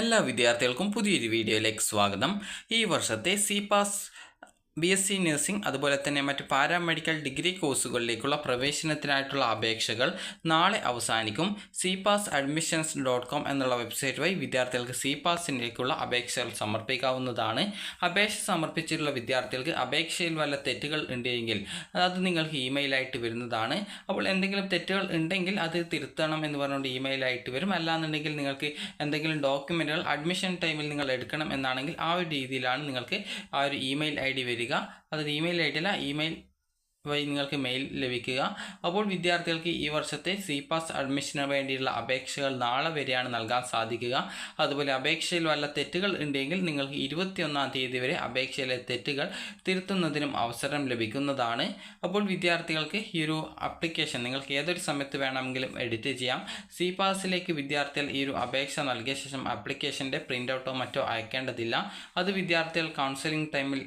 എല്ലാ വിദ്യാർത്ഥികൾക്കും പുതിയൊരു വീഡിയോയിലേക്ക് സ്വാഗതം. ഈ വർഷത്തെ CPAS BSc നഴ്സിംഗ് അതുപോലെ തന്നെ മറ്റ് പാരാമെഡിക്കൽ ഡിഗ്രി കോഴ്സുകളിലേക്കുള്ള പ്രവേശനത്തിനായിട്ടുള്ള അപേക്ഷകൾ നാളെ അവസാനിക്കും. cpasadmissions.com എന്നുള്ള വെബ്സൈറ്റ് വഴി വിദ്യാർത്ഥികൾക്ക് CPASിലേക്കുള്ള അപേക്ഷകൾ സമർപ്പിക്കാവുന്നതാണ്. അപേക്ഷ സമർപ്പിച്ചിട്ടുള്ള വിദ്യാർത്ഥികൾക്ക് അപേക്ഷയിൽ വല്ല തെറ്റുകൾ ഉണ്ടെങ്കിൽ അത് നിങ്ങൾക്ക് ഇമെയിലായിട്ട് വരുന്നതാണ്. അപ്പോൾ എന്തെങ്കിലും തെറ്റുകൾ ഉണ്ടെങ്കിൽ അത് തിരുത്തണം എന്ന് പറഞ്ഞുകൊണ്ട് ഇമെയിലായിട്ട് വരും. അല്ലാന്നുണ്ടെങ്കിൽ നിങ്ങൾക്ക് എന്തെങ്കിലും ഡോക്യുമെൻറ്റുകൾ അഡ്മിഷൻ ടൈമിൽ നിങ്ങൾ എടുക്കണം എന്നാണെങ്കിൽ ആ ഒരു രീതിയിലാണ് നിങ്ങൾക്ക് ആ ഒരു ഇമെയിൽ ID വരിക. അത് ഇമെയിൽ ID അല്ല, ഇമെയിൽ വഴി നിങ്ങൾക്ക് മെയിൽ ലഭിക്കുക. അപ്പോൾ വിദ്യാർത്ഥികൾക്ക് ഈ വർഷത്തെ CPAS അഡ്മിഷന് വേണ്ടിയുള്ള അപേക്ഷകൾ നാളെ വരെയാണ് നൽകാൻ സാധിക്കുക. അതുപോലെ അപേക്ഷയിൽ വല്ല തെറ്റുകൾ ഉണ്ടെങ്കിൽ നിങ്ങൾക്ക് 21-ാം തീയതി വരെ അപേക്ഷയിലെ തെറ്റുകൾ തിരുത്തുന്നതിനും അവസരം ലഭിക്കുന്നതാണ്. അപ്പോൾ വിദ്യാർത്ഥികൾക്ക് ഈ ഒരു ആപ്ലിക്കേഷൻ നിങ്ങൾക്ക് ഏതൊരു സമയത്ത് വേണമെങ്കിലും എഡിറ്റ് ചെയ്യാം. CPASിലേക്ക് വിദ്യാർത്ഥികൾ ഈ ഒരു അപേക്ഷ നൽകിയ ശേഷം ആപ്ലിക്കേഷൻ്റെ പ്രിൻ്റ് ഔട്ടോ മറ്റോ അയക്കേണ്ടതില്ല. അത് വിദ്യാർത്ഥികൾ കൗൺസിലിംഗ് ടൈമിൽ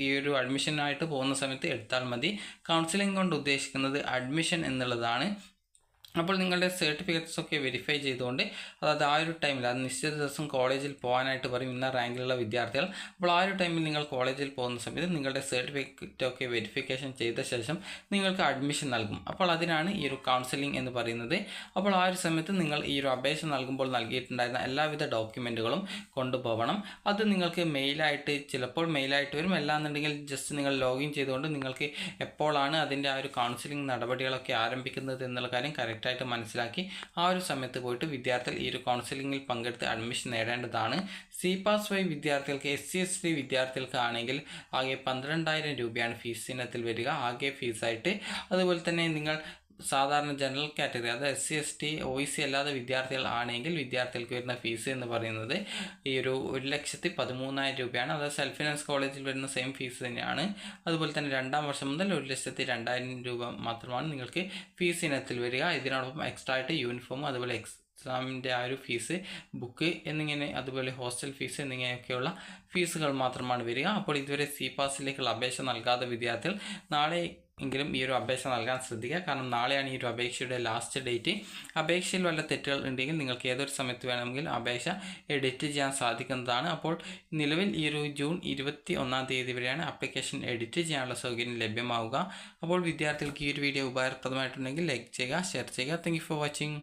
ഈ ഒരു അഡ്മിഷനായിട്ട് പോകുന്ന സമയത്ത് എടുത്താൽ മതി. കൗൺസിലിംഗ് കൊണ്ട് ഉദ്ദേശിക്കുന്നത് അഡ്മിഷൻ എന്നുള്ളതാണ്. അപ്പോൾ നിങ്ങളുടെ സർട്ടിഫിക്കറ്റ്സ് ഒക്കെ വെരിഫൈ ചെയ്തുകൊണ്ട് അതായത് ആ ഒരു ടൈമിൽ അത് നിശ്ചിത ദിവസം കോളേജിൽ പോകാനായിട്ട് പറയും ഇന്ന റാങ്കിലുള്ള വിദ്യാർത്ഥികൾ. അപ്പോൾ ആ ഒരു ടൈമിൽ നിങ്ങൾ കോളേജിൽ പോകുന്ന സമയത്ത് നിങ്ങളുടെ സർട്ടിഫിക്കറ്റ് ഒക്കെ വെരിഫിക്കേഷൻ ചെയ്ത ശേഷം നിങ്ങൾക്ക് അഡ്മിഷൻ നൽകും. അപ്പോൾ അതിനാണ് ഈ ഒരു കൗൺസിലിംഗ് എന്ന് പറയുന്നത്. അപ്പോൾ ആ ഒരു സമയത്ത് നിങ്ങൾ ഈ ഒരു അപേക്ഷ നൽകുമ്പോൾ നൽകിയിട്ടുണ്ടായിരുന്ന എല്ലാവിധ ഡോക്യുമെൻറ്റുകളും കൊണ്ടുപോകണം. അത് നിങ്ങൾക്ക് മെയിലായിട്ട് ചിലപ്പോൾ മെയിലായിട്ട് വരും. അല്ലാന്നുണ്ടെങ്കിൽ ജസ്റ്റ് നിങ്ങൾ ലോഗിൻ ചെയ്തുകൊണ്ട് നിങ്ങൾക്ക് എപ്പോഴാണ് അതിൻ്റെ ആ ഒരു കൗൺസിലിംഗ് നടപടികളൊക്കെ ആരംഭിക്കുന്നത് എന്നുള്ള കാര്യം കറക്റ്റായിട്ട് മനസ്സിലാക്കി ആ ഒരു സമയത്ത് പോയിട്ട് വിദ്യാർത്ഥികൾ ഈ ഒരു കൗൺസിലിംഗിൽ പങ്കെടുത്ത് അഡ്മിഷൻ നേടേണ്ടതാണ്. CPAS വഴി വിദ്യാർത്ഥികൾക്ക് SC/ST വിദ്യാർത്ഥികൾക്ക് ആണെങ്കിൽ ആകെ 12,000 രൂപയാണ് ഫീസ് ഇനത്തിൽ വരിക, ആകെ ഫീസായിട്ട്. അതുപോലെ തന്നെ നിങ്ങൾ സാധാരണ ജനറൽ കാറ്റഗറി അതായത് SC/ST OEC അല്ലാതെ വിദ്യാർത്ഥികൾ ആണെങ്കിൽ വിദ്യാർത്ഥികൾക്ക് വരുന്ന ഫീസ് എന്ന് പറയുന്നത് ഈ ഒരു 1,13,000 രൂപയാണ്. അതായത് സെൽഫ് ഫിനാൻസ് കോളേജിൽ വരുന്ന സെയിം ഫീസ് തന്നെയാണ്. അതുപോലെ തന്നെ 2ാം വർഷം മുതൽ 1,02,000 രൂപ മാത്രമാണ് നിങ്ങൾക്ക് ഫീസ് ഇനത്തിൽ വരിക. ഇതിനോടൊപ്പം എക്സ്ട്രാ ആയിട്ട് യൂണിഫോം അതുപോലെ എക്സാമിൻ്റെ ആ ഒരു ഫീസ്, ബുക്ക് എന്നിങ്ങനെ അതുപോലെ ഹോസ്റ്റൽ ഫീസ് എന്നിങ്ങനെയൊക്കെയുള്ള ഫീസുകൾ മാത്രമാണ് വരിക. അപ്പോൾ ഇതുവരെ CPASിലേക്കുള്ള അപേക്ഷ നൽകാത്ത വിദ്യാർത്ഥികൾ നാളെ എങ്കിലും ഈ ഒരു അപേക്ഷ നൽകാൻ ശ്രദ്ധിക്കുക. കാരണം നാളെയാണ് ഈ ഒരു അപേക്ഷയുടെ ലാസ്റ്റ് ഡേറ്റ്. അപേക്ഷയിൽ വല്ല തെറ്റുകൾ ഉണ്ടെങ്കിൽ നിങ്ങൾക്ക് ഏതൊരു സമയത്ത് വേണമെങ്കിലും അപേക്ഷ എഡിറ്റ് ചെയ്യാൻ സാധിക്കുന്നതാണ്. അപ്പോൾ നിലവിൽ ഈ ഒരു ജൂൺ 21-ാം തീയതി വരെയാണ് ആപ്ലിക്കേഷൻ എഡിറ്റ് ചെയ്യാനുള്ള സൗകര്യം ലഭ്യമാവുക. അപ്പോൾ വിദ്യാർത്ഥികൾക്ക് ഈ ഒരു വീഡിയോ ഉപകാരപ്രദമായിട്ടുണ്ടെങ്കിൽ ലൈക്ക് ചെയ്യുക, ഷെയർ ചെയ്യുക. Thank you for watching.